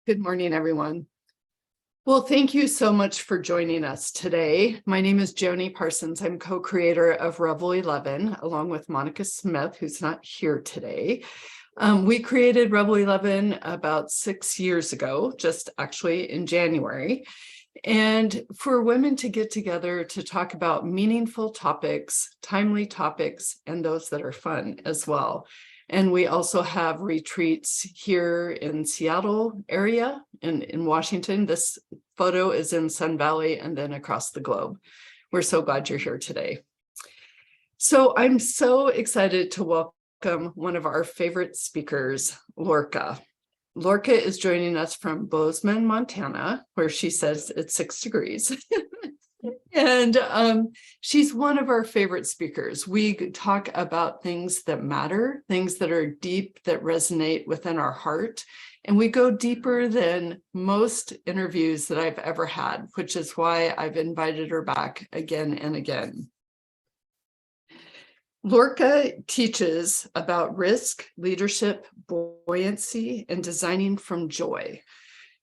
Good morning, everyone. Well, thank you so much for joining us today. My name is Joni Parsons. I'm co-creator of Revel 11, along with Monica Smith, who's not here today. We created Revel 11 about 6 years ago, just actually in January. And for women to get together to talk about meaningful topics, timely topics, and those that are fun as well. And we also have retreats here in Seattle area and in Washington. This photo is in Sun Valley and then across the globe. We're so glad you're here today. So I'm so excited to welcome one of our favorite speakers, Lorca. Lorca is joining us from Bozeman, Montana, where she says it's 6 degrees. And she's one of our favorite speakers. We talk about things that matter, things that are deep, that resonate within our heart. And we go deeper than most interviews that I've ever had, which is why I've invited her back again and again. Lorca teaches about risk, leadership, buoyancy, and designing from joy.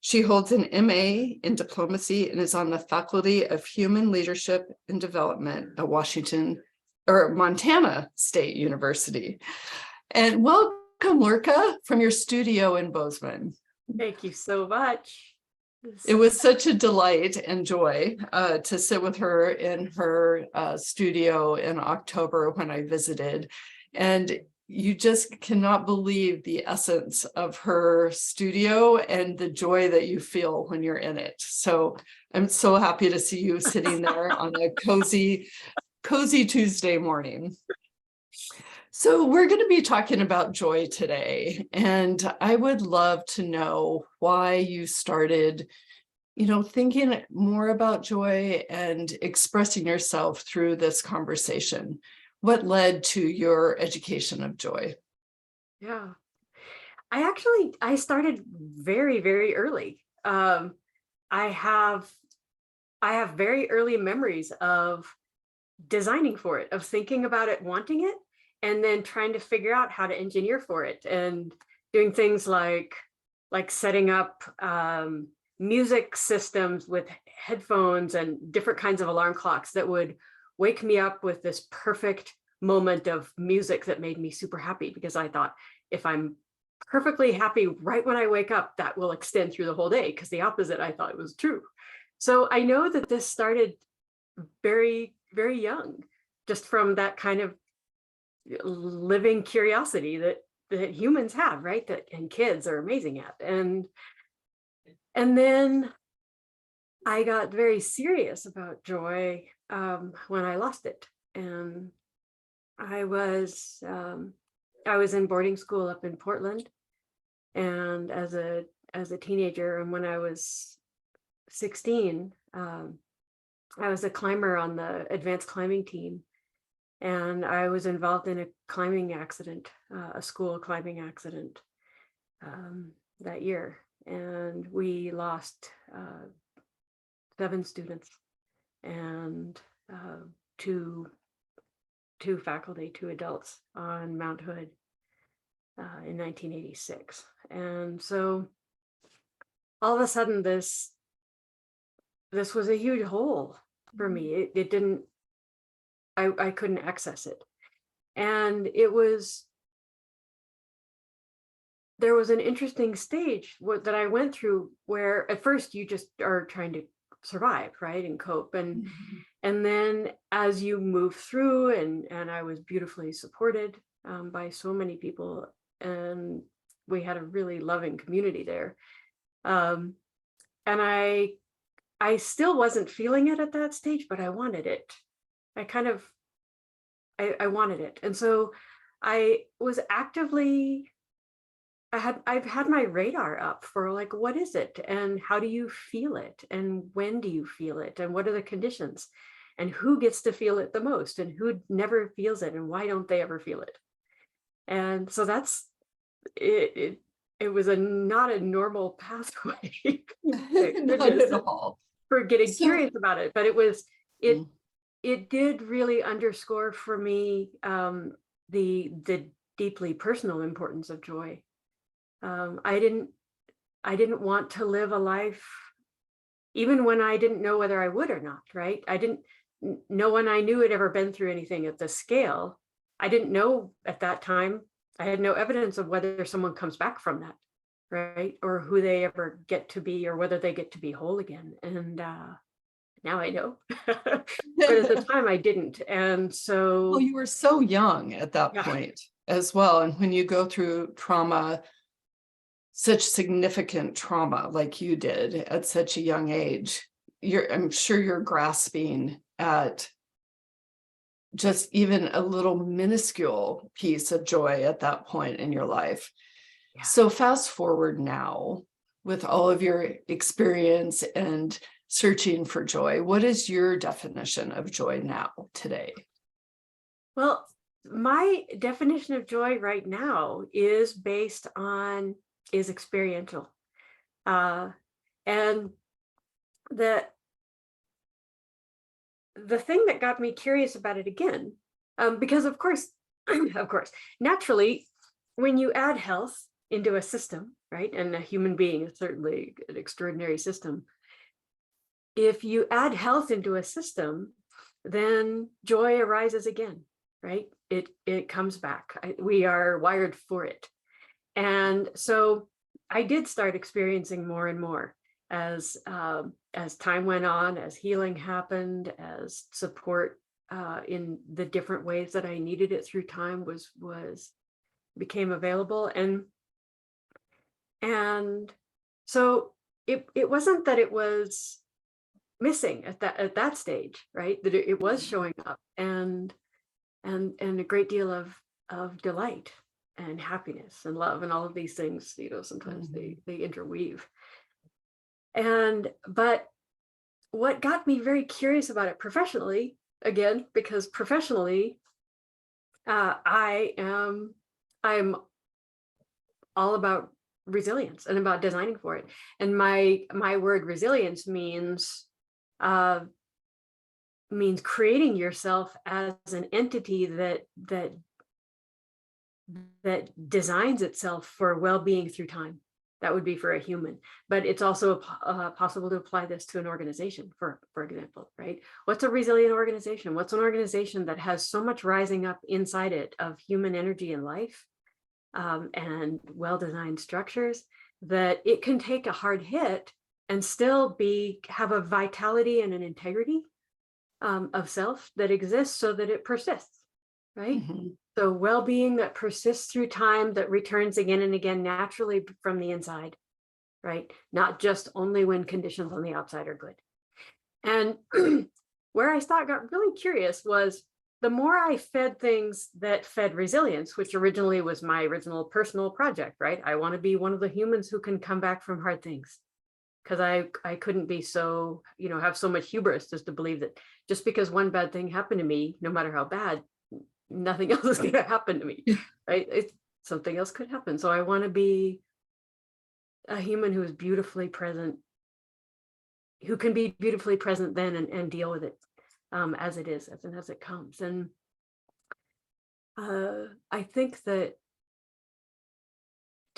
She holds an MA in diplomacy and is on the faculty of human leadership and development at Montana State University. And welcome, Lorca, from your studio in Bozeman. Thank you so much. It was such a delight and joy to sit with her in her studio in October when I visited. And you just cannot believe the essence of her studio and the joy that you feel when you're in it. So I'm so happy to see you sitting there on a cozy Tuesday morning. So we're going to be talking about joy today, and I would love to know why you started, thinking more about joy and expressing yourself through this conversation. What led to your education of joy? Yeah, I started very, very early. I have very early memories of designing for it, of thinking about it, wanting it, and then trying to figure out how to engineer for it, and doing things like setting up music systems with headphones and different kinds of alarm clocks that would wake me up with this perfect moment of music that made me super happy, because I thought, if I'm perfectly happy right when I wake up, that will extend through the whole day, because the opposite I thought was true. So I know that this started very, very young, just from that kind of living curiosity that humans have, right? And kids are amazing at. And then I got very serious about joy when I lost it. And I was in boarding school up in Portland, and as a teenager, and when I was 16, I was a climber on the advanced climbing team, and I was involved in a climbing accident, a school climbing accident that year, and we lost 7 students and 2 faculty, 2 adults on Mount Hood in 1986. And so all of a sudden this was a huge hole for me. It didn't, I couldn't access it. And there was an interesting stage that I went through where at first you just are trying to survive, right, and cope, and and then as you move through, and I was beautifully supported by so many people, and we had a really loving community there, and I still wasn't feeling it at that stage, but I wanted it. I wanted it, and so I was actively, I've had my radar up for, like, what is it, and how do you feel it, and when do you feel it, and what are the conditions, and who gets to feel it the most, and who never feels it, and why don't they ever feel it? And so that's it. It was not a normal pathway Not at all. for getting curious about it, but it did really underscore for me the deeply personal importance of joy. I didn't I didn't want to live a life, even when I didn't know whether I would or not, right? No one I knew had ever been through anything at this scale. I didn't know at that time, I had no evidence of whether someone comes back from that, right? Or who they ever get to be, or whether they get to be whole again. And now I know, but at the time I didn't. And so, Well, you were so young at that yeah, point as well. And when you go through trauma, such significant trauma like you did at such a young age, I'm sure you're grasping at just even a little minuscule piece of joy at that point in your life. yeah. So fast forward now with all of your experience and searching for joy, what is your definition of joy now today? Well, my definition of joy right now is experiential. And the thing that got me curious about it again, because of course, naturally, when you add health into a system, right, and a human being is certainly an extraordinary system. If you add health into a system, then joy arises again, right? It comes back. We are wired for it. And so I did start experiencing more and more as time went on, as healing happened, as support in the different ways that I needed it through time became available. And so it wasn't that it was missing at that stage, right? That it was showing up, and a great deal of delight and happiness and love and all of these things, sometimes they interweave. But what got me very curious about it professionally, again, because professionally, I'm all about resilience and about designing for it. And my word resilience means creating yourself as an entity that designs itself for well-being through time. That would be for a human, but it's also possible to apply this to an organization, for example, right? What's a resilient organization? What's an organization that has so much rising up inside it of human energy and life, and well-designed structures, that it can take a hard hit and still have a vitality and an integrity of self that exists so that it persists, right? Mm-hmm. So well-being that persists through time, that returns again and again naturally from the inside, right? Not just only when conditions on the outside are good. And where I got really curious was the more I fed things that fed resilience, which originally was my original personal project, right? I want to be one of the humans who can come back from hard things. Because I couldn't be so, have so much hubris just to believe that just because one bad thing happened to me, no matter how bad, nothing else is going to happen to me, right? Something else could happen. So I want to be a human who is beautifully present, who can be beautifully present then and deal with it as it is, as it comes. And I think that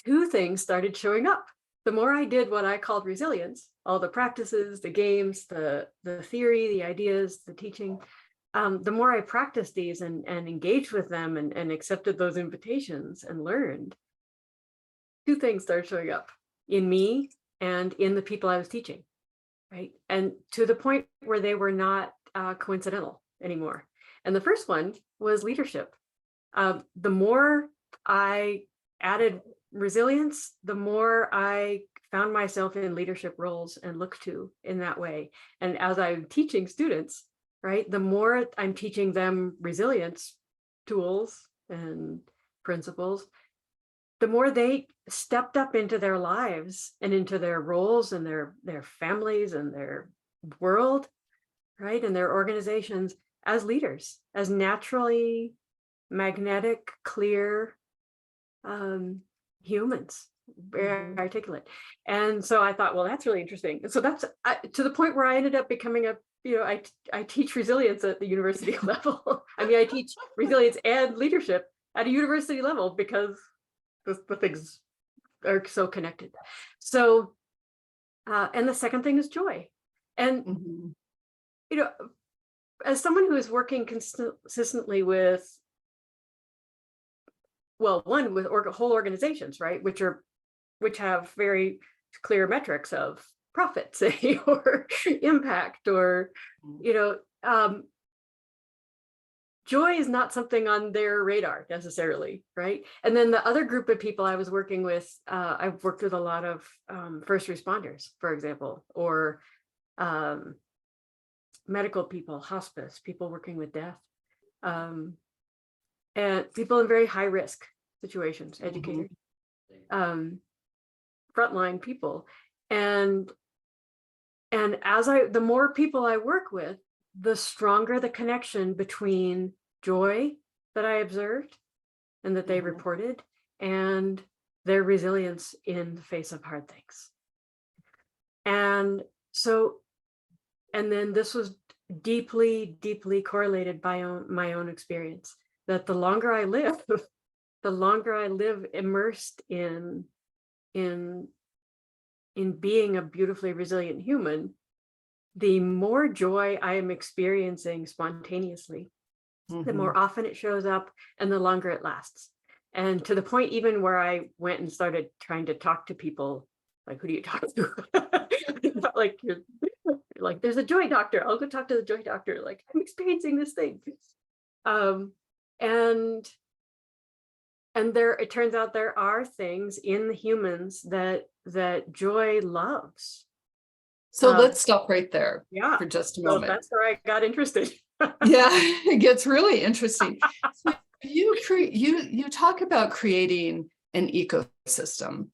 two things started showing up. The more I did what I called resilience, all the practices, the games, the theory, the ideas, the teaching, the more I practiced these and engaged with them and accepted those invitations and learned, two things started showing up in me and in the people I was teaching, right? And to the point where they were not coincidental anymore. And the first one was leadership. The more I added resilience, the more I found myself in leadership roles and looked to in that way. And as I'm teaching students, right, the more I'm teaching them resilience tools and principles, the more they stepped up into their lives and into their roles and their families and their world, right, and their organizations as leaders, as naturally magnetic, clear humans, very articulate. And so I thought, well, that's really interesting. And so that's to the point where I ended up becoming I teach resilience at the university level. I mean, I teach resilience and leadership at a university level because the things are so connected. So, and the second thing is joy. And, Mhm. you know, as someone who is working consistently with, well, one with whole organizations, right, which have very clear metrics of profit, say, or impact, or joy is not something on their radar necessarily, right? And then the other group of people I was working with, I've worked with a lot of first responders, for example, or medical people, hospice, people working with death, and people in very high risk situations, educators, frontline people. And the more people I work with, the stronger the connection between joy that I observed and that they reported, and their resilience in the face of hard things. And so, and then this was deeply, deeply correlated by my own experience, that the longer I live, immersed in being a beautifully resilient human, the more joy I am experiencing spontaneously, the more often it shows up and the longer it lasts. And to the point even where I went and started trying to talk to people, like, who do you talk to? Like, you're like, there's a joy doctor. I'll go talk to the joy doctor. Like, I'm experiencing this thing. And there, it turns out there are things in the humans that joy loves. So let's stop right there for just a So moment. that's where I got interested. Yeah, it gets really interesting. So you talk about creating an ecosystem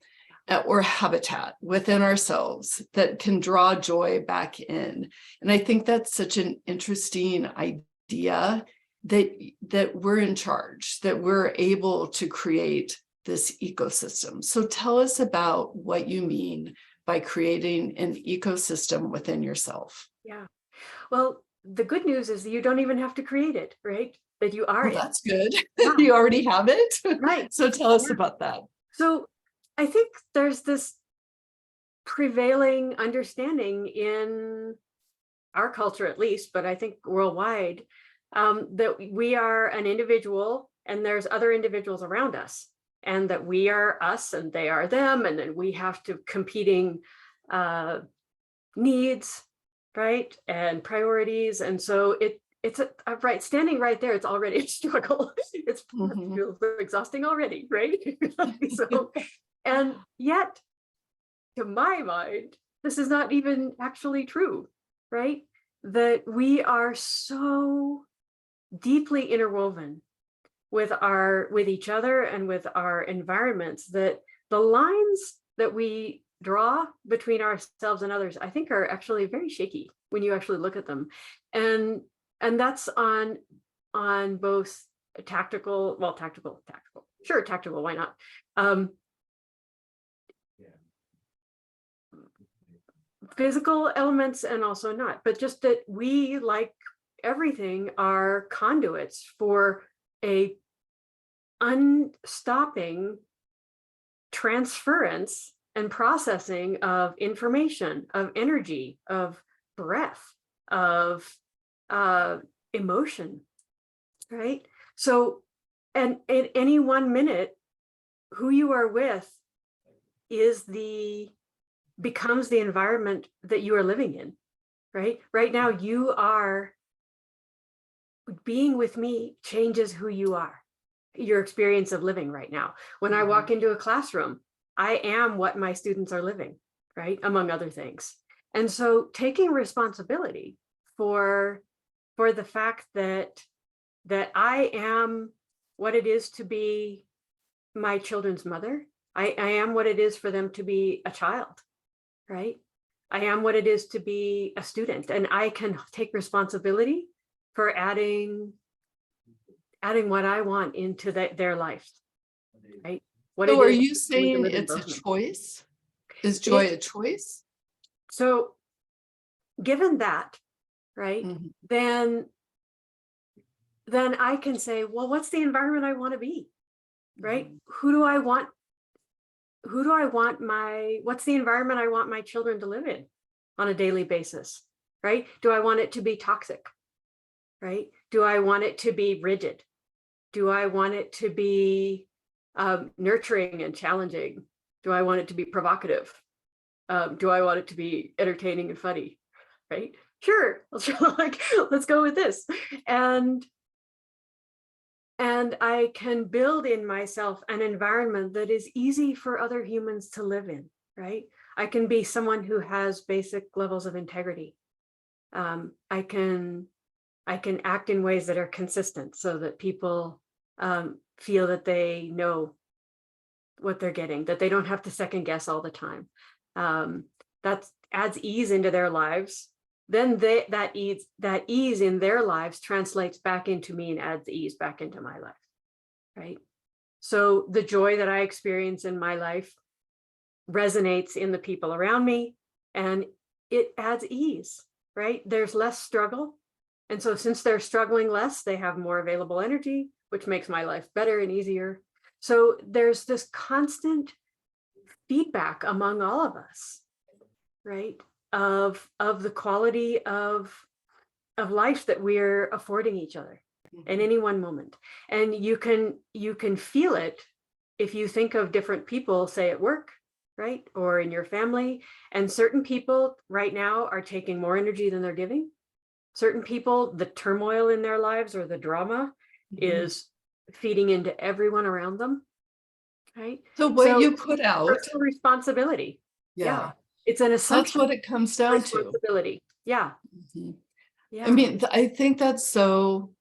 or habitat within ourselves that can draw joy back in. And I think that's such an interesting idea, that we're in charge, that we're able to create this ecosystem. So tell us about what you mean by creating an ecosystem within yourself. Yeah. Well, the good news is that you don't even have to create it, right? That you are Well, it. that's good. Yeah. You already have it. Right. So tell us about that. So I think there's this prevailing understanding in our culture, at least, but I think worldwide, that we are an individual and there's other individuals around us, and that we are us and they are them, and then we have to competing needs, right, and priorities. And so it's right, standing right there, it's already a struggle. It feels exhausting already, right? So, and yet, to my mind, this is not even actually true, right? That we are so deeply interwoven with each other and with our environments, that the lines that we draw between ourselves and others, I think, are actually very shaky when you actually look at them. And that's on both tactical, sure, tactical, why not? Physical elements, and also not, but just that we, like everything, are conduits for a unstopping transference and processing of information, of energy, of breath, of emotion, right? So, and at any 1 minute, who you are with becomes the environment that you are living in, right? Right now, you are being with me changes who you are, your experience of living right now. When I walk into a classroom, I am what my students are living, right? Among other things. And so taking responsibility for the fact that I am what it is to be my children's mother. I am what it is for them to be a child, right? I am what it is to be a student, and I can take responsibility for adding what I want into their life, right? So are you saying it's a choice? Is joy a choice? So given that, right, then I can say, well, what's the environment I want to be, right? Who do I want who do I want what's the environment I want my children to live in on a daily basis, right? Do I want it to be toxic, right? Do I want it to be rigid? Do I want it to be nurturing and challenging? Do I want it to be provocative? Do I want it to be entertaining and funny, right? Sure, let's go with this. And I can build in myself an environment that is easy for other humans to live in, right? I can be someone who has basic levels of integrity. I can act in ways that are consistent so that people feel that they know what they're getting, that they don't have to second guess all the time. That adds ease into their lives. Then that ease in their lives translates back into me and adds ease back into my life, right? So the joy that I experience in my life resonates in the people around me, and it adds ease, right? There's less struggle. And so since they're struggling less, they have more available energy, which makes my life better and easier. So there's this constant feedback among all of us, right? Of the quality of life that we're affording each other in any one moment. And you can feel it if you think of different people, say at work, right? Or in your family. And certain people right now are taking more energy than they're giving. Certain people, the turmoil in their lives or the drama is feeding into everyone around them, right? So what you put out, personal responsibility. Yeah. It's an assumption. That's what it comes down to. Responsibility. Yeah. Yeah. I mean, I think that's so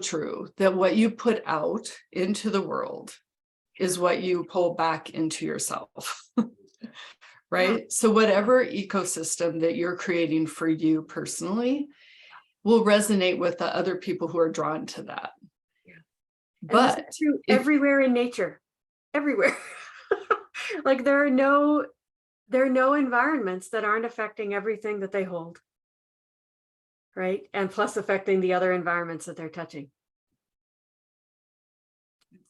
true, that what you put out into the world is what you pull back into yourself. Right? Yeah. So whatever ecosystem that you're creating for you personally will resonate with the other people who are drawn to that. Yeah. But true everywhere in nature, everywhere. Like there are no environments that aren't affecting everything that they hold, right? And plus affecting the other environments that they're touching.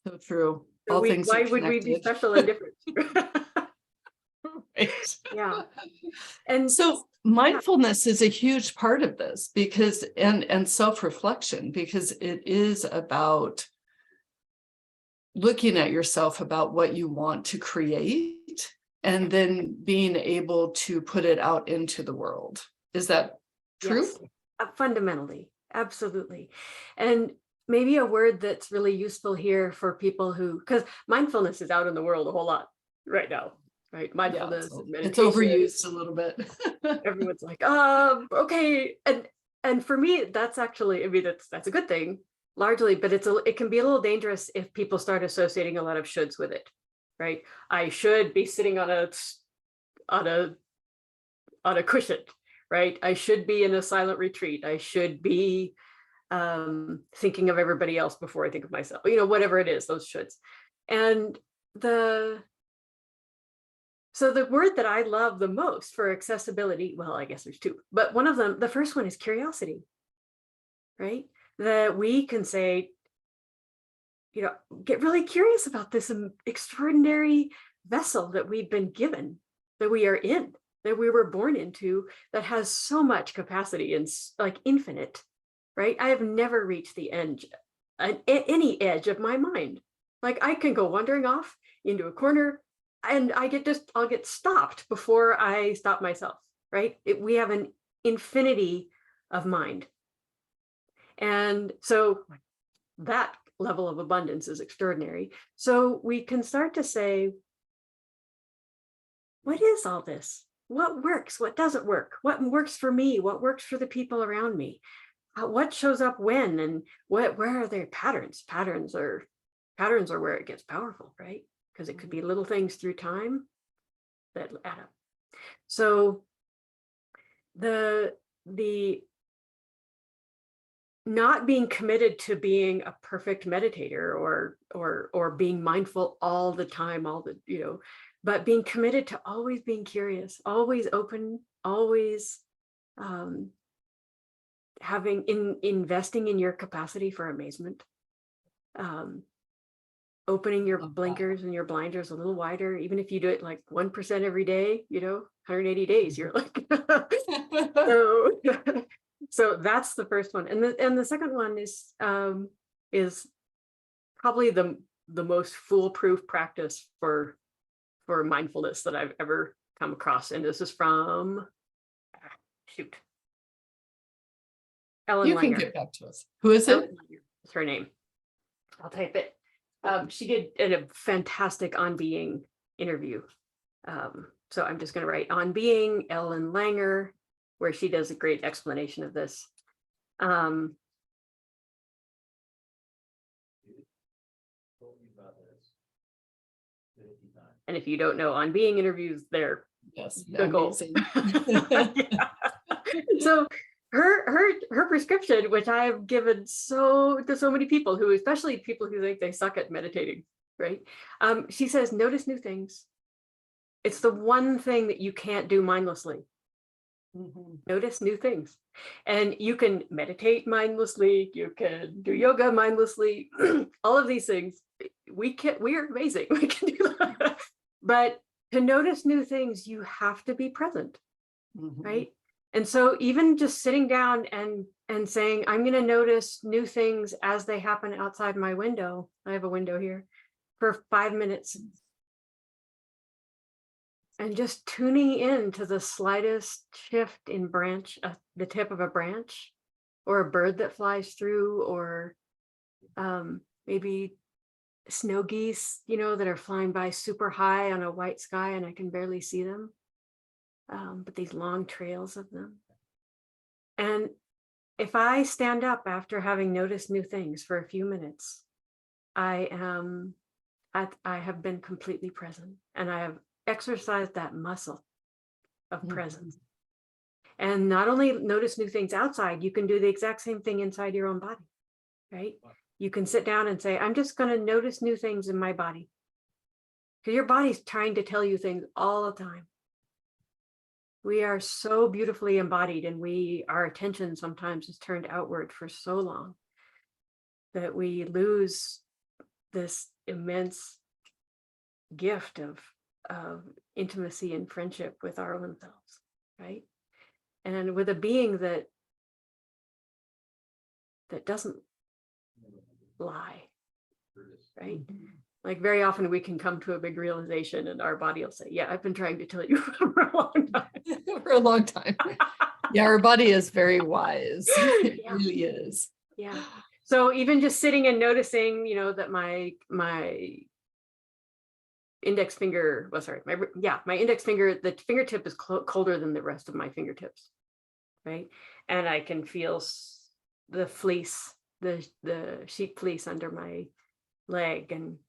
So true. So why would we be special and different? Right. Yeah. And so mindfulness is a huge part of this, because and self-reflection, because it is about looking at yourself about what you want to create and then being able to put it out into the world. Is that true? Yes, fundamentally, absolutely. And maybe a word that's really useful here for people who, because mindfulness is out in the world a whole lot right now, right? Mindfulness, it's overused a little bit. Everyone's like, okay. And for me, that's actually, I mean, that's a good thing largely, but it can be a little dangerous if people start associating a lot of shoulds with it, right? I should be sitting on a cushion, right? I should be in a silent retreat. I should be thinking of everybody else before I think of myself, whatever it is, those shoulds. And so the word that I love the most for accessibility, well, I guess there's two, but one of them, the first one is curiosity, right? That we can say, get really curious about this extraordinary vessel that we've been given, that we are in, that we were born into, that has so much capacity and like infinite, right? I have never reached the edge, any edge of my mind. Like I can go wandering off into a corner and I'll get stopped before I stop myself, right? We have an infinity of mind. And so that level of abundance is extraordinary. So we can start to say, what is all this? What works? What doesn't work? What works for me? What works for the people around me? What shows up when? And where are their patterns? Patterns are where it gets powerful, right? Because it could be little things through time that add up. So the not being committed to being a perfect meditator or being mindful all the time, but being committed to always being curious, always open, always investing in your capacity for amazement, opening your Love that. blinkers and your blinders a little wider, even if you do it like 1% every day, 180 days, you're like, so, so that's the first one. And the second one is probably the most foolproof practice for mindfulness that I've ever come across. And this is from, Ellen You can Langer. get back to us. Who is Ellen it? Langer is her name. I'll type it. She did a fantastic On Being interview. So I'm just going to write On Being, Ellen Langer, where she does a great explanation of this. And if you don't know On Being interviews, they're Yes, the gold. amazing. Yeah. So her prescription, which I've given to so many people, who, especially people who think they suck at meditating, right? She says, notice new things. It's the one thing that you can't do mindlessly. Notice new things. And you can meditate mindlessly, you can do yoga mindlessly, all of these things. We are amazing. We can do that. But to notice new things, you have to be present, right? And so even just sitting down and saying, I'm going to notice new things as they happen outside my window. I have a window here for 5 minutes. And just tuning in to the slightest shift in the tip of a branch, or a bird that flies through, or maybe snow geese, that are flying by super high on a white sky and I can barely see them. But these long trails of them. And if I stand up after having noticed new things for a few minutes, I have been completely present, and I have exercised that muscle of presence. And not only notice new things outside, you can do the exact same thing inside your own body, right? You can sit down and say, I'm just going to notice new things in my body. Because your body's trying to tell you things all the time. We are so beautifully embodied, and our attention sometimes is turned outward for so long that we lose this immense gift of intimacy and friendship with our own selves, right? And with a being that doesn't lie, right? Like, very often we can come to a big realization and our body will say, yeah, I've been trying to tell you for a long time. For a long time. Yeah, our body is very wise. It Yeah. really is. Yeah. So even just sitting and noticing, that my index finger, my index finger, the fingertip is colder than the rest of my fingertips, right? And I can feel the fleece, the sheep fleece under my leg, and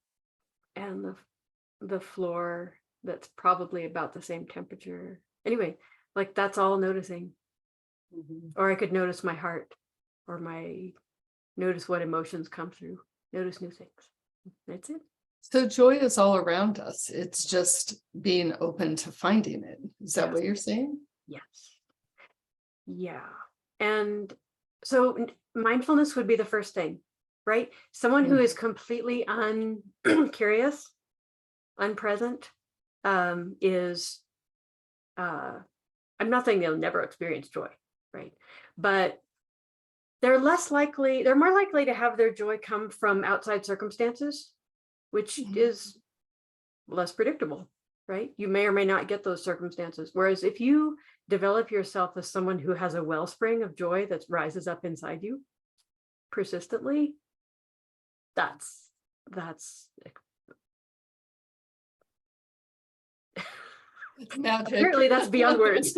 the floor that's probably about the same temperature. Anyway, like, that's all noticing. Or I could notice my heart, or notice what emotions come through, notice new things. That's it. So joy is all around us. It's just being open to finding it. Is that what you're saying? Yes. Yeah. And so mindfulness would be the first thing, right? Someone who is completely uncurious, unpresent, is, I'm not saying they'll never experience joy, right? But they're more likely to have their joy come from outside circumstances, which is less predictable, right? You may or may not get those circumstances. Whereas if you develop yourself as someone who has a wellspring of joy that rises up inside you persistently, that's It's magic. Apparently that's beyond words.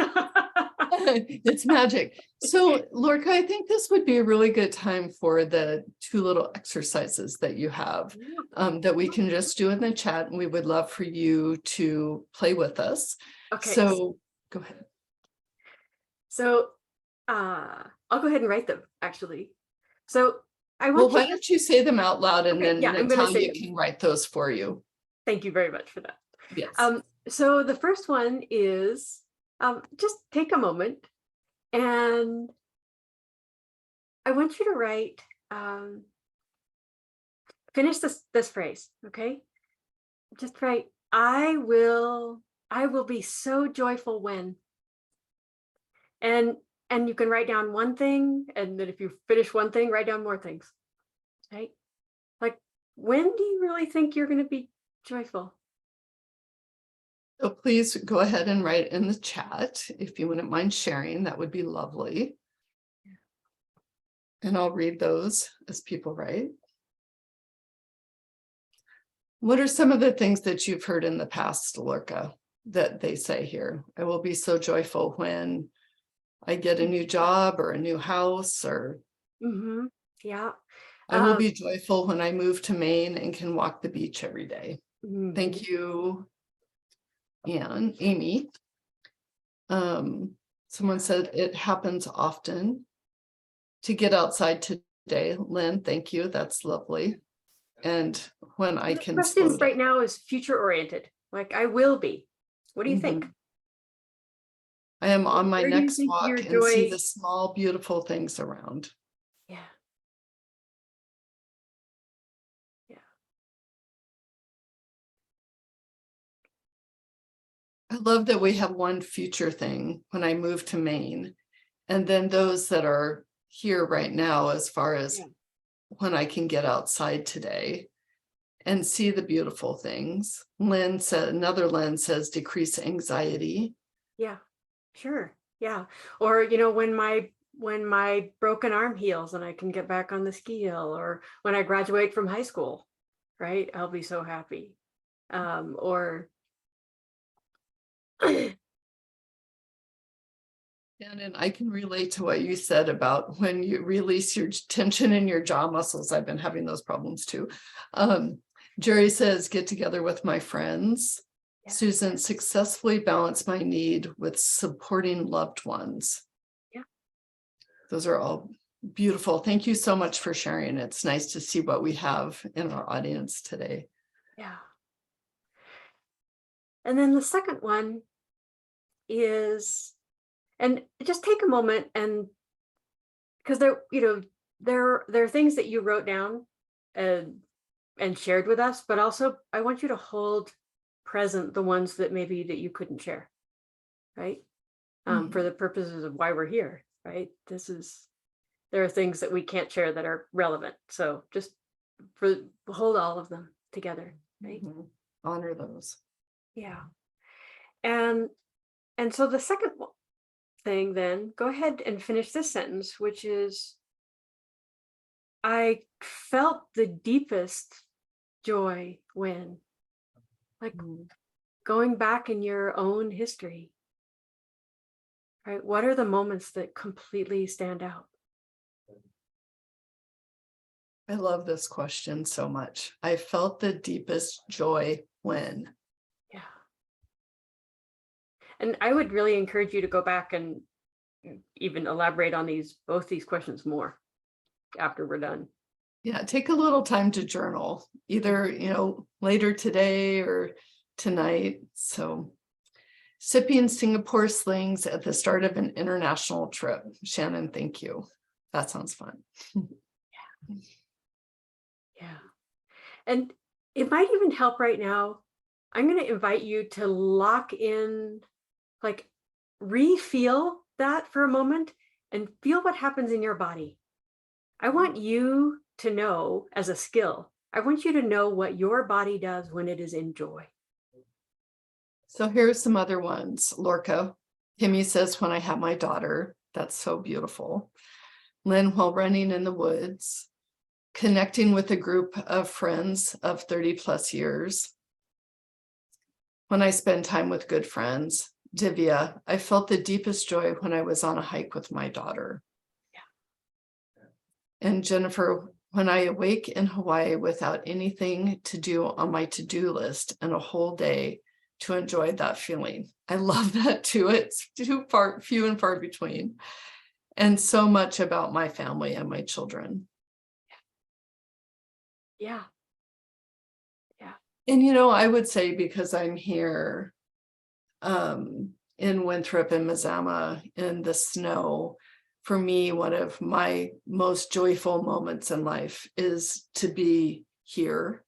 It's magic. So, Lorca, I think this would be a really good time for the 2 little exercises that you have, that we can just do in the chat, and we would love for you to play with us. Okay. So go ahead. So I'll go ahead and write them, actually. So why don't you say them out loud, and then Natalia can write those for you. Thank you very much for that. Yes. So the first one is, just take a moment, and I want you to write finish this phrase, okay? Just write, I will be so joyful when. And you can write down one thing, and then if you finish one thing, write down more things. Right? Like, when do you really think you're going to be joyful? So please go ahead and write in the chat if you wouldn't mind sharing. That would be lovely. And I'll read those as people write. What are some of the things that you've heard in the past, Lorca, that they say here? I will be so joyful when I get a new job or a new house, or Mm-hmm. Yeah. I will be joyful when I move to Maine and can walk the beach every day. Mhm. Thank you, Anne, Amy. Someone said it happens often to get outside today. Lynn, thank you. That's lovely. And when I The can question slow right down. now is future oriented. Like, I will be. What do you think? I am on my Where do you next think your walk and see joy? the small, beautiful things around. Yeah. Yeah. I love that we have one future thing when I move to Maine, and then those that are here right now, as far as Yeah. when I can get outside today and see the beautiful things. Lynn said, another Lynn says, decrease anxiety. Yeah. Sure. Yeah. Or, when my broken arm heals and I can get back on the ski hill, or when I graduate from high school, right? I'll be so happy. Or And I can relate to what you said about when you release your tension in your jaw muscles. I've been having those problems too. Jerry says, get together with my friends. Yeah. Susan, successfully balance my need with supporting loved ones. Yeah. Those are all beautiful. Thank you so much for sharing. It's nice to see what we have in our audience today. Yeah. And then the second one is, and just take a moment, and because there are things that you wrote down and shared with us, but also I want you to hold present the ones that maybe that you couldn't share, right? For the purposes of why we're here, right? There are things that we can't share that are relevant. So just hold all of them together, right? Honor those. Yeah. And so the second thing, then go ahead and finish this sentence, which is, I felt the deepest joy when, like, going back in your own history, right? What are the moments that completely stand out? I love this question so much. I felt the deepest joy when. Yeah. And I would really encourage you to go back and even elaborate on both these questions more after we're done. Yeah, take a little time to journal, either, later today or tonight. So, sipping Singapore slings at the start of an international trip. Shannon, thank you. That sounds fun. Yeah. And it might even help right now. I'm going to invite you to lock in, like, re-feel that for a moment and feel what happens in your body. I want you to know, as a skill, I want you to know what your body does when it is in joy. So here's some other ones. Lorca, Kimmy says, when I have my daughter, that's so beautiful. Lynn, while running in the woods. Connecting with a group of friends of 30 plus years. When I spend time with good friends. Divya, I felt the deepest joy when I was on a hike with my daughter. Yeah. And Jennifer, when I awake in Hawaii without anything to do on my to-do list and a whole day to enjoy that feeling. I love that too. It's few and far between. And so much about my family and my children. Yeah. Yeah. And, I would say, because I'm here in Winthrop and Mazama in the snow, for me, one of my most joyful moments in life is to be here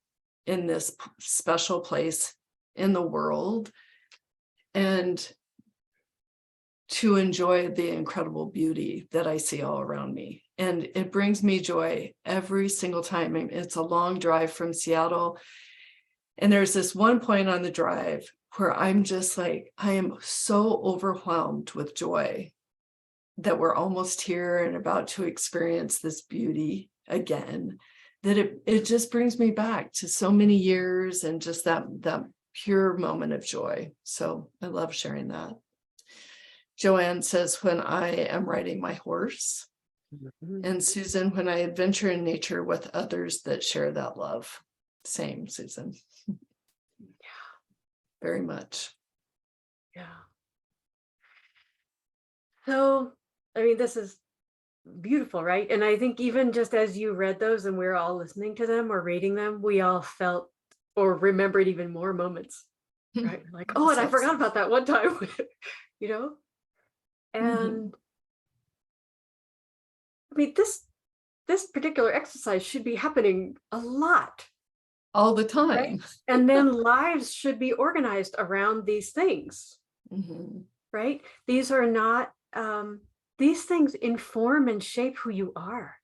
in this special place in the world, and to enjoy the incredible beauty that I see all around me. And it brings me joy every single time. It's a long drive from Seattle. And there's this one point on the drive where I'm just like, I am so overwhelmed with joy that we're almost here and about to experience this beauty again, that it just brings me back to so many years and just that pure moment of joy. So I love sharing that. Joanne says, when I am riding my horse. And Susan, when I adventure in nature with others that share that love. Same, Susan. Yeah. Very much. Yeah. So, I mean, this is beautiful, right? And I think even just as you read those and we're all listening to them or reading them, we all felt or remembered even more moments, right? Like, oh, and I forgot about that one time, you know? And I mean, this particular exercise should be happening a lot. All the time. Right? And then lives should be organized around these things, right? These are not, these things inform and shape who you are.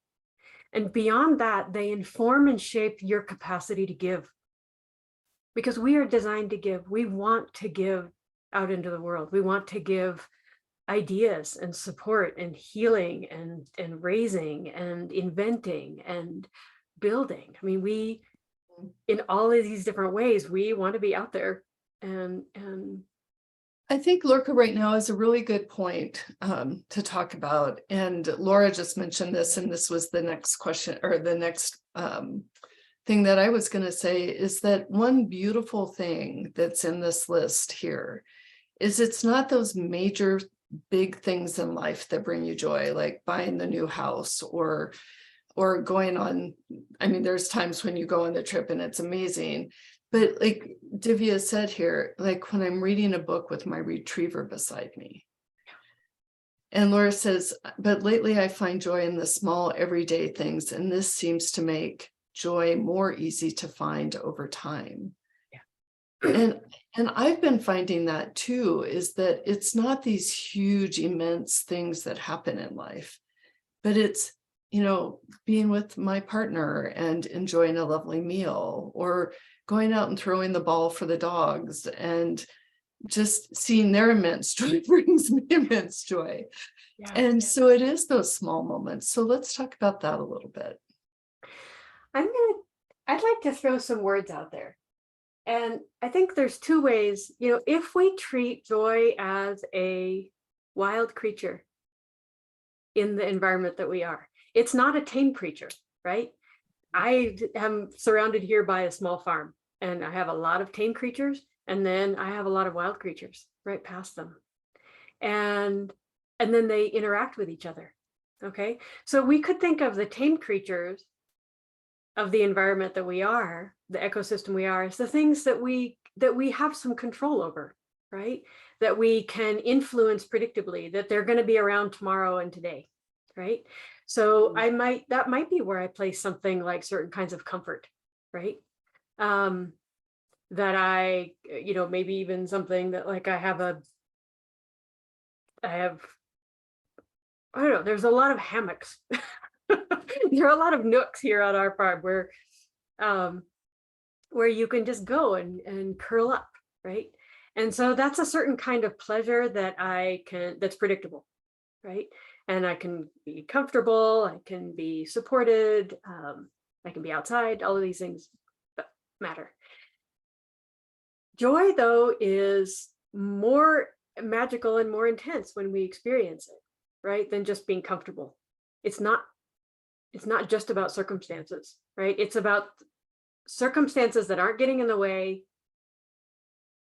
And beyond that, they inform and shape your capacity to give. Because we are designed to give. We want to give out into the world. We want to give ideas and support and healing and raising and inventing and building. I mean, we, in all of these different ways, we want to be out there. And I think Lorca right now is a really good point to talk about. And Laura just mentioned this, and this was the next question, or the next thing that I was going to say, is that one beautiful thing that's in this list here is it's not those major big things in life that bring you joy, like buying the new house or going on. I mean, there's times when you go on the trip and it's amazing, but like Divya said here, like when I'm reading a book with my retriever beside me. And Laura says, but lately I find joy in the small everyday things, and this seems to make joy more easy to find over time. Yeah. And I've been finding that too, is that it's not these huge, immense things that happen in life, but it's, you know, being with my partner and enjoying a lovely meal, or going out and throwing the ball for the dogs, and just seeing their immense joy brings me immense joy. Yeah. And so it is those small moments. So let's talk about that a little bit. I'd like to throw some words out there. And I think there's two ways, you know, if we treat joy as a wild creature in the environment that we are, it's not a tame creature, right? I am surrounded here by a small farm, and I have a lot of tame creatures, and then I have a lot of wild creatures right past them. And then they interact with each other. Okay. So we could think of the tame creatures of the environment that we are, the ecosystem we are, as the things that we have some control over, right? That we can influence predictably, that they're going to be around tomorrow and today, right? So that might be where I place something like certain kinds of comfort, right? That I, you know, maybe even something that like I don't know, there's a lot of hammocks. There are a lot of nooks here on our farm where you can just go and curl up, right? And so that's a certain kind of pleasure that that's predictable, right? And I can be comfortable, I can be supported, I can be outside, all of these things matter. Joy, though, is more magical and more intense when we experience it, right? Than just being comfortable. It's not just about circumstances, right? It's about circumstances that aren't getting in the way,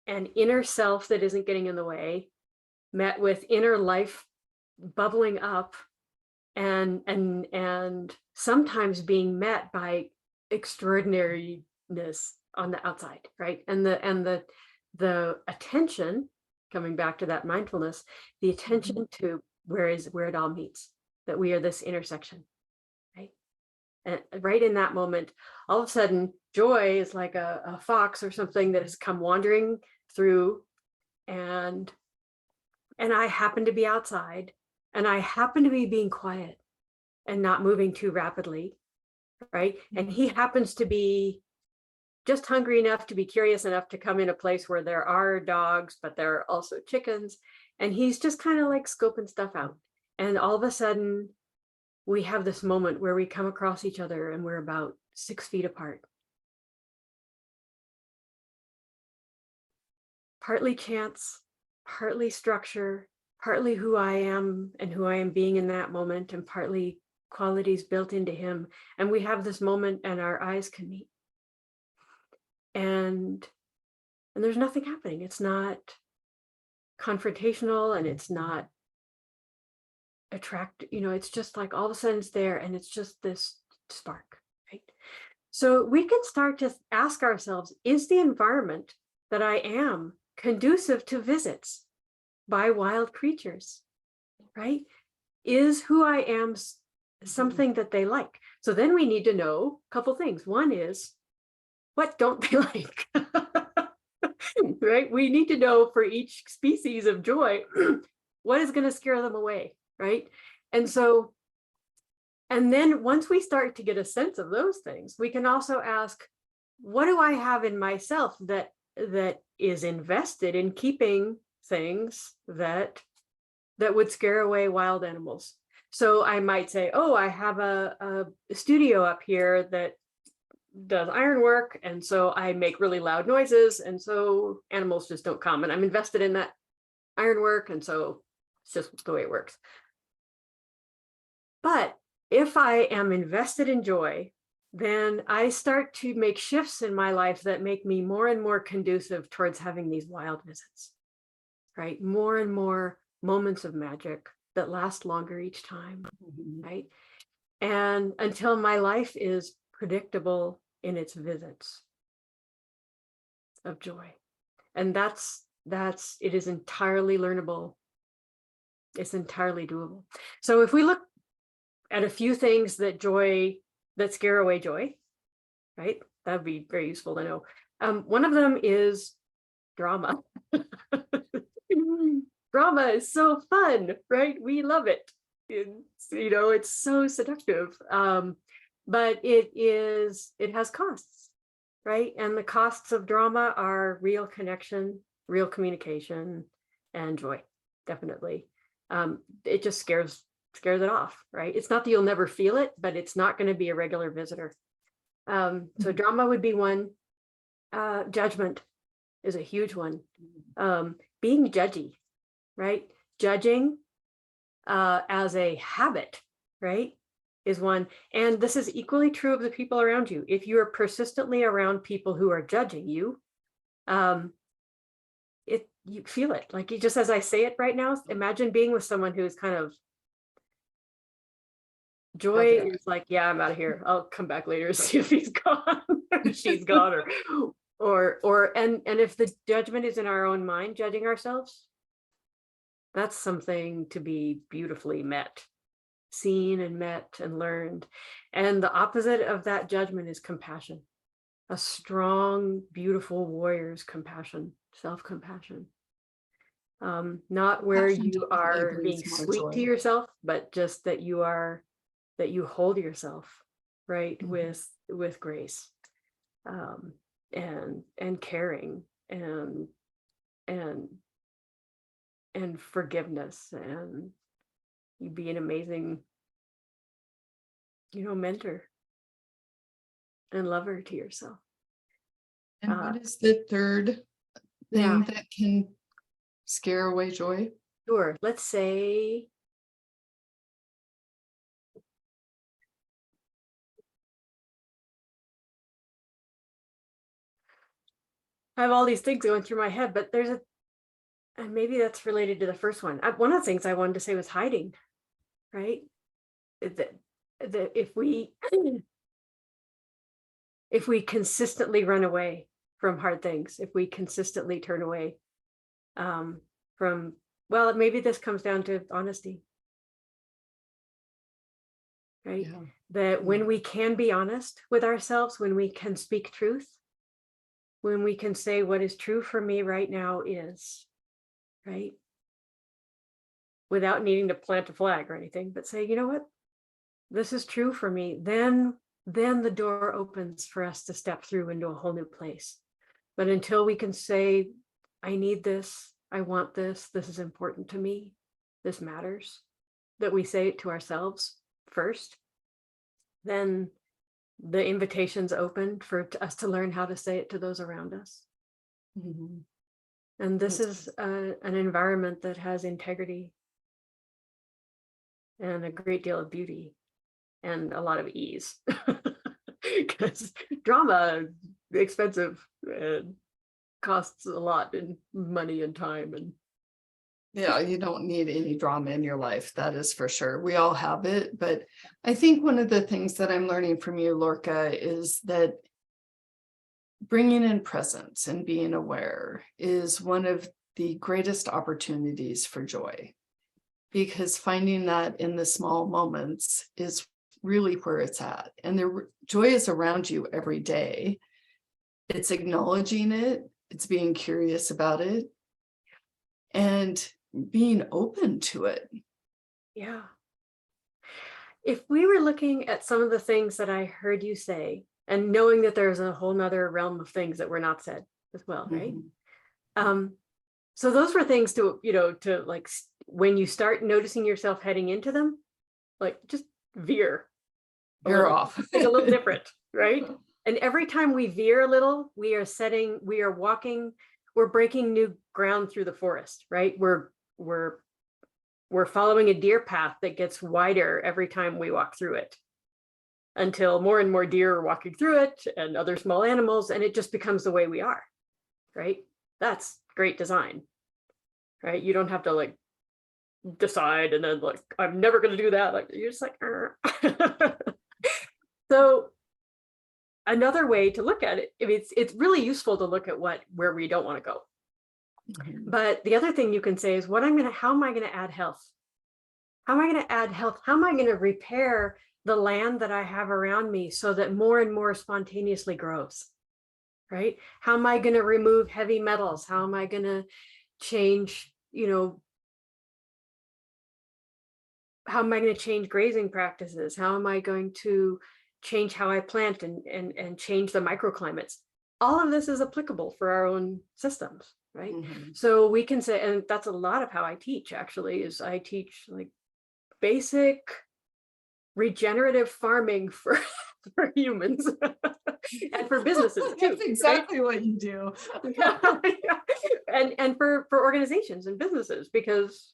and inner self that isn't getting in the way, met with inner life bubbling up, and sometimes being met by extraordinariness on the outside, right? And the attention, coming back to that mindfulness, the attention to where it all meets, that we are this intersection, right? And right in that moment, all of a sudden, joy is like a fox or something that has come wandering through, and I happen to be outside, and I happen to be being quiet and not moving too rapidly, right? And he happens to be just hungry enough to be curious enough to come in a place where there are dogs, but there are also chickens. And he's just kind of like scoping stuff out. And all of a sudden, we have this moment where we come across each other and we're about 6 feet apart. Partly chance, partly structure, partly who I am and who I am being in that moment, and partly qualities built into him. And we have this moment and our eyes can meet. And there's nothing happening. It's not confrontational, and it's not it's just like all of a sudden it's there, and it's just this spark, right? So we can start to ask ourselves, is the environment that I am conducive to visits by wild creatures, right? Is who I am something that they like? So then we need to know a couple things. One is, what don't they like? Right? We need to know for each species of joy, what is going to scare them away, right? And so, and then once we start to get a sense of those things, we can also ask, what do I have in myself that is invested in keeping things that would scare away wild animals? So I might say, oh, I have a studio up here that does ironwork, and so I make really loud noises, and so animals just don't come, and I'm invested in that ironwork, and so it's just the way it works. But if I am invested in joy, then I start to make shifts in my life that make me more and more conducive towards having these wild visits, right? More and more moments of magic that last longer each time, right? And until my life is predictable in its visits of joy. And that's it is entirely learnable. It's entirely doable. So if we look at a few things that scare away joy, right? That'd be very useful to know. One of them is drama. Drama is so fun, right? We love it. It's so seductive. But it has costs, right? And the costs of drama are real connection, real communication, and joy, definitely. It just scares it off, right? It's not that you'll never feel it, but it's not going to be a regular visitor. So drama would be one. Judgment is a huge one. Being judgy, right? Judging as a habit, right, is one. And this is equally true of the people around you. If you are persistently around people who are judging you, you feel it. Like, you just, as I say it right now, imagine being with someone who's kind of joy is like, yeah, I'm out of here. I'll come back later and see if he's gone or she's gone, and if the judgment is in our own mind, judging ourselves, that's something to be beautifully met, seen and met and learned. And the opposite of that judgment is compassion. A strong, beautiful warrior's compassion, self-compassion. Not where you are being sweet to yourself, but just that you hold yourself, right, with grace, and caring and forgiveness, and you be an amazing, mentor and lover to yourself. And what is the third thing that can scare away joy? Sure. Let's say I have all these things going through my head, but and maybe that's related to the first one. One of the things I wanted to say was hiding, right? That if we consistently run away from hard things, if we consistently turn away from, well, maybe this comes down to honesty. right? Yeah. That when we can be honest with ourselves, when we can speak truth, when we can say what is true for me right now is, right? Without needing to plant a flag or anything, but say, you know what, this is true for me, then the door opens for us to step through into a whole new place. But until we can say, I need this, I want this is important to me, this matters, that we say it to ourselves first, then the invitation's open for us to learn how to say it to those around us. Mhm. And this That's- is an environment that has integrity and a great deal of beauty and a lot of ease. Because drama is expensive and costs a lot in money and time. And Yeah, you don't need any drama in your life. That is for sure. We all have it. But I think one of the things that I'm learning from you, Lorca, is that bringing in presence and being aware is one of the greatest opportunities for joy, because finding that in the small moments is really where it's at. And the joy is around you every day. It's acknowledging it, it's being curious about it, and being open to it. yeah. If we were looking at some of the things that I heard you say, and knowing that there's a whole nother realm of things that were not said as well, right? So those were things to, to like, when you start noticing yourself heading into them, like just veer. You're off. It's a little different, right? And every time we veer a little, we are breaking new ground through the forest, right? We're following a deer path that gets wider every time we walk through it, until more and more deer are walking through it and other small animals, and it just becomes the way we are, right? That's great design, right? You don't have to like decide and then like, I'm never going to do that. Like, you're just like, So another way to look at it, I mean, it's really useful to look at where we don't want to go. But the other thing you can say is, how am I going to add health? How am I going to add health? How am I going to repair the land that I have around me so that more and more spontaneously grows, right? How am I going to remove heavy metals? How am I going to change, how am I going to change grazing practices? How am I going to change how I plant and change the microclimates? All of this is applicable for our own systems, right? So we can say, and that's a lot of how I teach, actually, is I teach like basic regenerative farming for humans and for businesses too. That's exactly right? What you do. And for organizations and businesses, because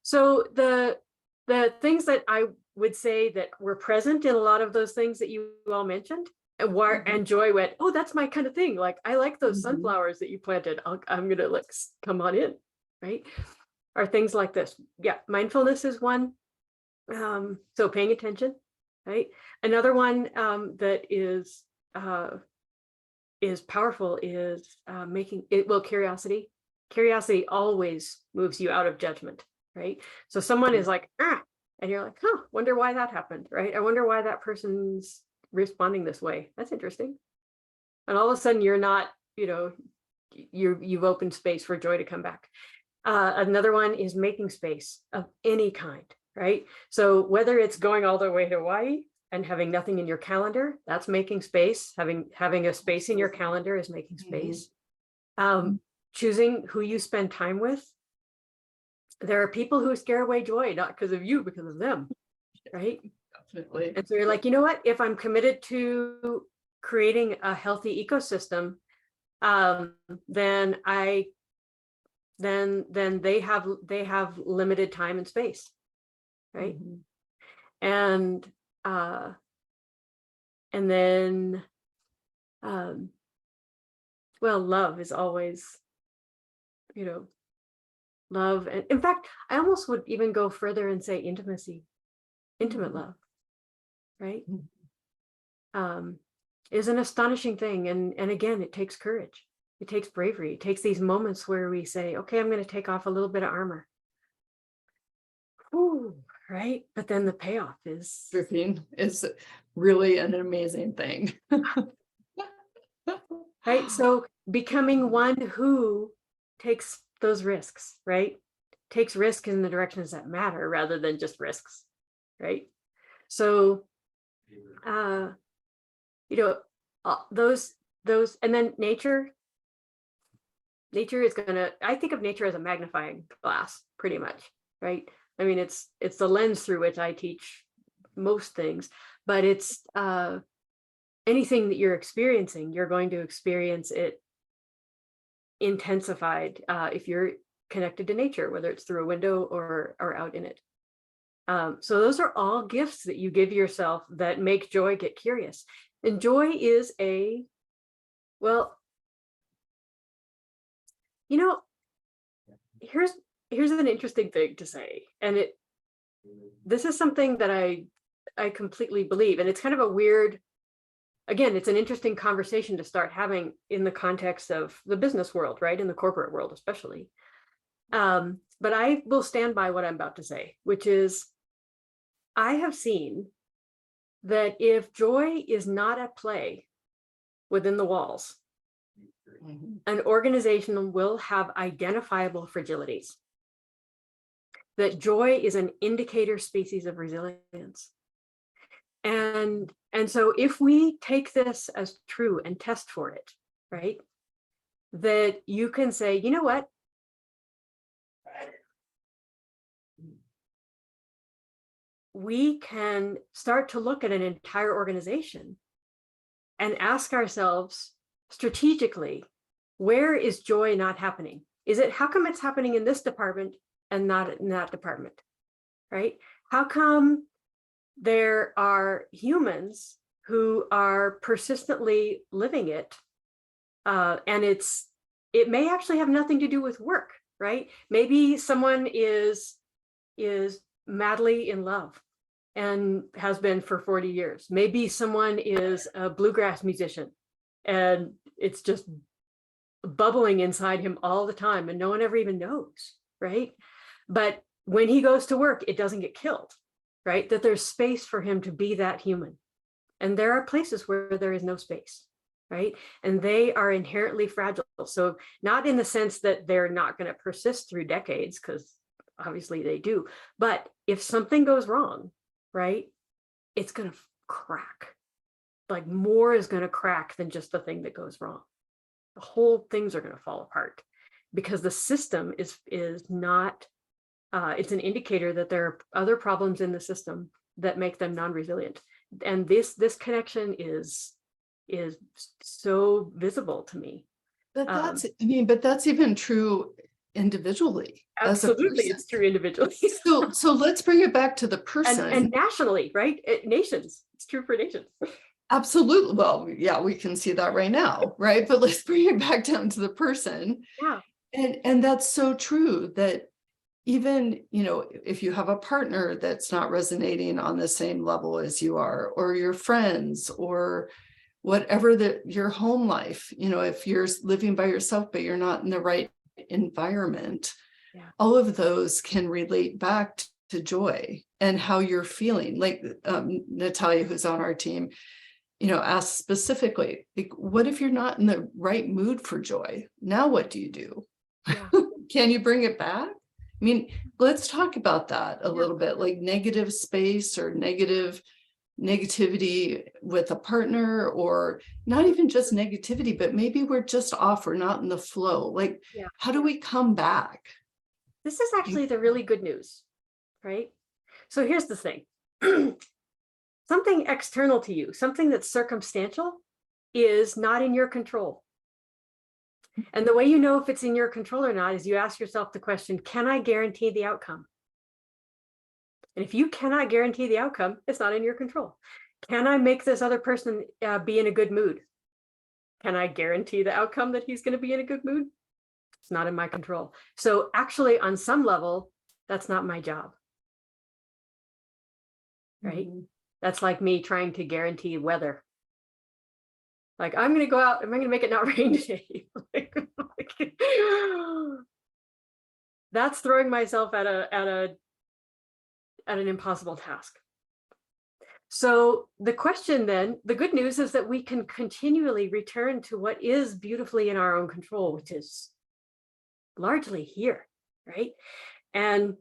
so the things that I would say that were present in a lot of those things that you all mentioned, and Joy went, oh, that's my kind of thing. Like, I like those sunflowers that you planted. I'm gonna like come on in, right? Are things like this. Yeah, mindfulness is one. So paying attention, right? Another one that is powerful is making it, well, curiosity. Curiosity always moves you out of judgment, right? So someone is like, and you're like, wonder why that happened, right? I wonder why that person's responding this way. That's interesting. And all of a sudden you're not, you've opened space for joy to come back. Another one is making space of any kind, right? So whether it's going all the way to Hawaii and having nothing in your calendar, that's making space. Having a space in your calendar is making space. Choosing who you spend time with. There are people who scare away joy, not because of you, because of them, right? Definitely. And so you're like, you know what? If I'm committed to creating a healthy ecosystem, then they have limited time and space, right? And then well, love is always, love. And in fact, I almost would even go further and say intimacy, intimate love, right? Is an astonishing thing. And again, it takes courage. It takes bravery. It takes these moments where we say, okay, I'm going to take off a little bit of armor. Whew, right? But then the payoff is Surfing is really an amazing thing. right. So becoming one who takes those risks, right? Takes risk in the directions that matter rather than just risks, right? So, you know, those, and then nature is gonna, I think of nature as a magnifying glass, pretty much, right? I mean, it's the lens through which I teach most things, but it's anything that you're experiencing, you're going to experience it intensified if you're connected to nature, whether it's through a window or out in it. So those are all gifts that you give yourself that make joy get curious. And joy is well, you know, here's an interesting thing to say, and this is something that I completely believe, and it's kind of a weird, again, it's an interesting conversation to start having in the context of the business world, right? In the corporate world, especially. But I will stand by what I'm about to say, which is I have seen that if joy is not at play within the walls, an organization will have identifiable fragilities. That joy is an indicator species of resilience. And so if we take this as true and test for it, right, that you can say, you know what? We can start to look at an entire organization and ask ourselves strategically, where is joy not happening? Is it, how come it's happening in this department and not in that department, right? How come there are humans who are persistently living it, and it may actually have nothing to do with work, right? Maybe someone is madly in love and has been for 40 years. Maybe someone is a bluegrass musician and it's just bubbling inside him all the time and no one ever even knows, right? But when he goes to work, it doesn't get killed, right? That there's space for him to be that human. And there are places where there is no space, right? And they are inherently fragile. So not in the sense that they're not going to persist through decades, because obviously they do. But if something goes wrong, right, it's going to crack. Like more is going to crack than just the thing that goes wrong. The whole things are going to fall apart because the system is not, it's an indicator that there are other problems in the system that make them non-resilient. And this connection is so visible to me. But that's, I mean, but that's even true individually. Absolutely, it's true individually. So let's bring it back to the person. And nationally, right? Nations, it's true for nations. Absolutely. Well, yeah, we can see that right now, right? But let's bring it back down to the person. Yeah. And that's so true that even, you know, if you have a partner that's not resonating on the same level as you are, or your friends, or whatever your home life, you know, if you're living by yourself, but you're not in the right environment, yeah, all of those can relate back to joy and how you're feeling. Like Natalia, who's on our team, you know, asked specifically, like, what if you're not in the right mood for joy? Now what do you do? yeah. Can you bring it back? I mean, let's talk about that a little bit, like negative space or negativity with a partner, or not even just negativity, but maybe we're just off, we're not in the flow. Like, how do we come back? This is actually the really good news, right? So here's the thing. Something external to you, something that's circumstantial, is not in your control. And the way you know if it's in your control or not is you ask yourself the question, can I guarantee the outcome? And if you cannot guarantee the outcome, it's not in your control. Can I make this other person be in a good mood? Can I guarantee the outcome that he's going to be in a good mood? It's not in my control. So actually, on some level, that's not my job. Right? Mm-hmm. That's like me trying to guarantee weather. Like, I'm going to go out, am I going to make it not rain today? That's throwing myself at at an impossible task. So the question then, the good news is that we can continually return to what is beautifully in our own control, which is largely here, right? And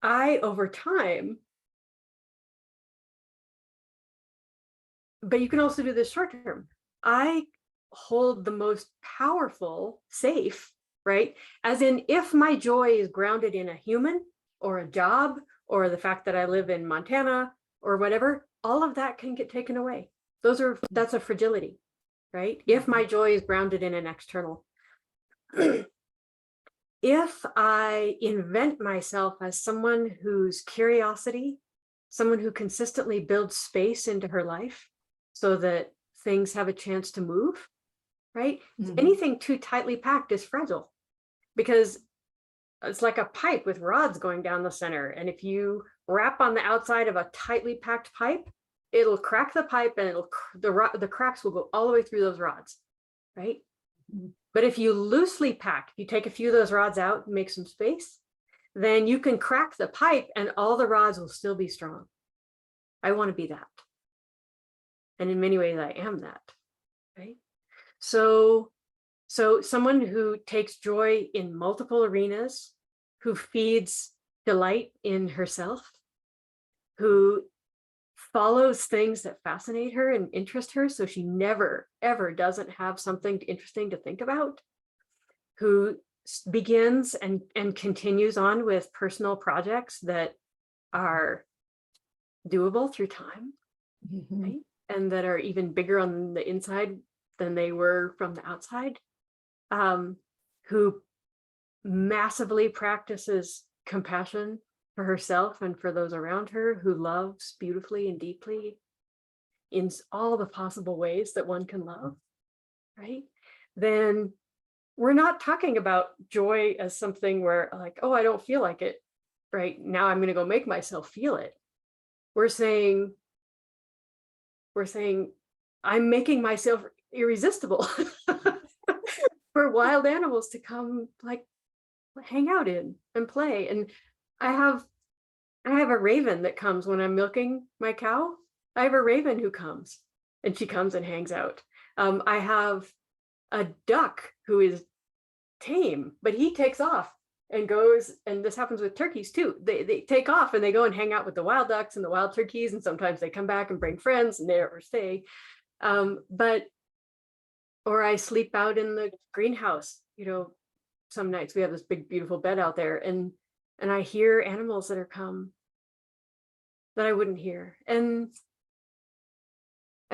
I, over time, but you can also do this short term, I hold the most powerful safe, right? As in, if my joy is grounded in a human or a job or the fact that I live in Montana or whatever, all of that can get taken away. That's a fragility, right? If my joy is grounded in an external. If I invent myself as someone whose curiosity, someone who consistently builds space into her life so that things have a chance to move, right? Mhm. Anything too tightly packed is fragile because it's like a pipe with rods going down the center. And if you wrap on the outside of a tightly packed pipe, it'll crack the pipe and the cracks will go all the way through those rods, right? Mhm. But if you loosely pack, you take a few of those rods out and make some space, then you can crack the pipe and all the rods will still be strong. I want to be that. And in many ways, I am that, right? So someone who takes joy in multiple arenas, who feeds delight in herself, who follows things that fascinate her and interest her, so she never, ever doesn't have something interesting to think about, who begins and continues on with personal projects that are doable through time, Mhm. right? And that are even bigger on the inside than they were from the outside, who massively practices compassion for herself and for those around her, who loves beautifully and deeply in all the possible ways that one can love, right? Then we're not talking about joy as something where like, oh, I don't feel like it right now, I'm going to go make myself feel it. We're saying I'm making myself irresistible for wild animals to come like hang out in and play. And I have a raven that comes when I'm milking my cow. I have a raven who comes and she comes and hangs out. I have a duck who is tame, but he takes off and goes, and this happens with turkeys too. They take off and they go and hang out with the wild ducks and the wild turkeys, and sometimes they come back and bring friends and they never stay. Or I sleep out in the greenhouse. Some nights we have this big beautiful bed out there, and I hear animals that are come that I wouldn't hear, and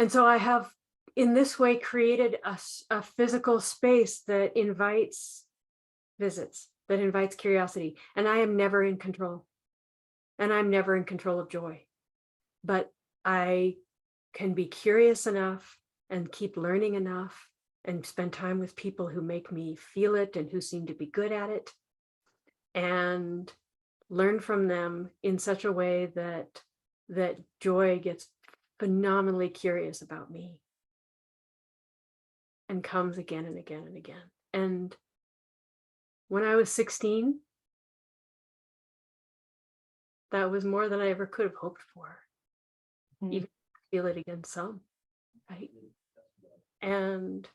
so I have in this way created a physical space that invites visits, that invites curiosity. And I am never in control. And I'm never in control of joy. But I can be curious enough and keep learning enough and spend time with people who make me feel it and who seem to be good at it, and learn from them in such a way that joy gets phenomenally curious about me and comes again and again and again. And when I was 16, that was more than I ever could have hoped for. Mhm. Even feel it again some, right? And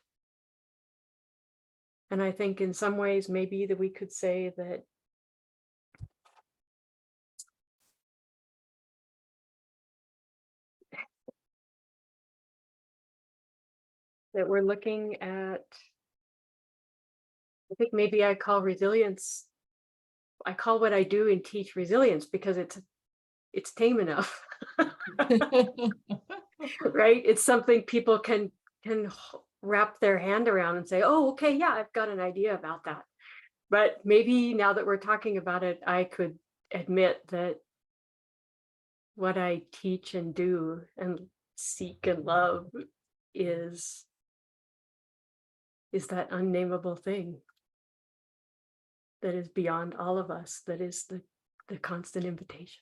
I think in some ways maybe that we could say that we're looking at, I think maybe I call resilience, I call what I do and teach resilience because it's tame enough. Right? It's something people can wrap their hand around and say, oh, okay, yeah, I've got an idea about that. But maybe now that we're talking about it, I could admit that what I teach and do and seek and love is that unnameable thing that is beyond all of us, that is the constant invitation.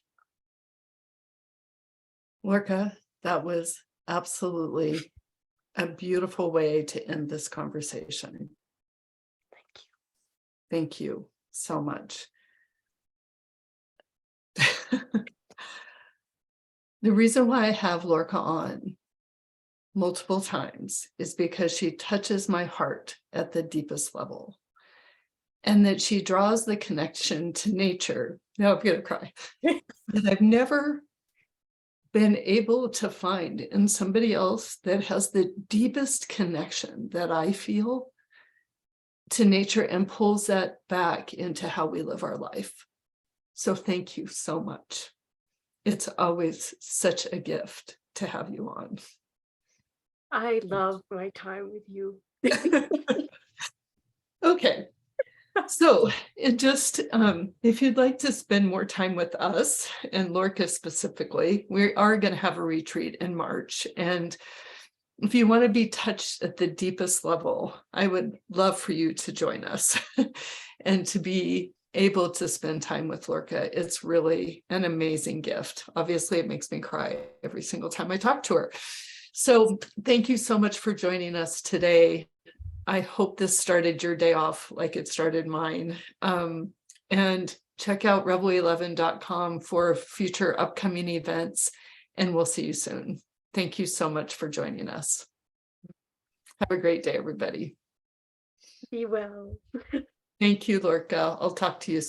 Lorca, that was absolutely a beautiful way to end this conversation. Thank you. Thank you so much. The reason why I have Lorca on multiple times is because she touches my heart at the deepest level, and that she draws the connection to nature. Now I'm gonna cry. That I've never been able to find in somebody else that has the deepest connection that I feel to nature and pulls that back into how we live our life. So thank you so much. It's always such a gift to have you on. I love my time with you. Okay. So it just, if you'd like to spend more time with us and Lorca specifically, we are going to have a retreat in March. And if you want to be touched at the deepest level, I would love for you to join us and to be able to spend time with Lorca. It's really an amazing gift. Obviously, it makes me cry every single time I talk to her. So thank you so much for joining us today. I hope this started your day off like it started mine. And check out revel11.com for future upcoming events, and we'll see you soon. Thank you so much for joining us. Have a great day, everybody. Be well. Thank you, Lorca. I'll talk to you soon.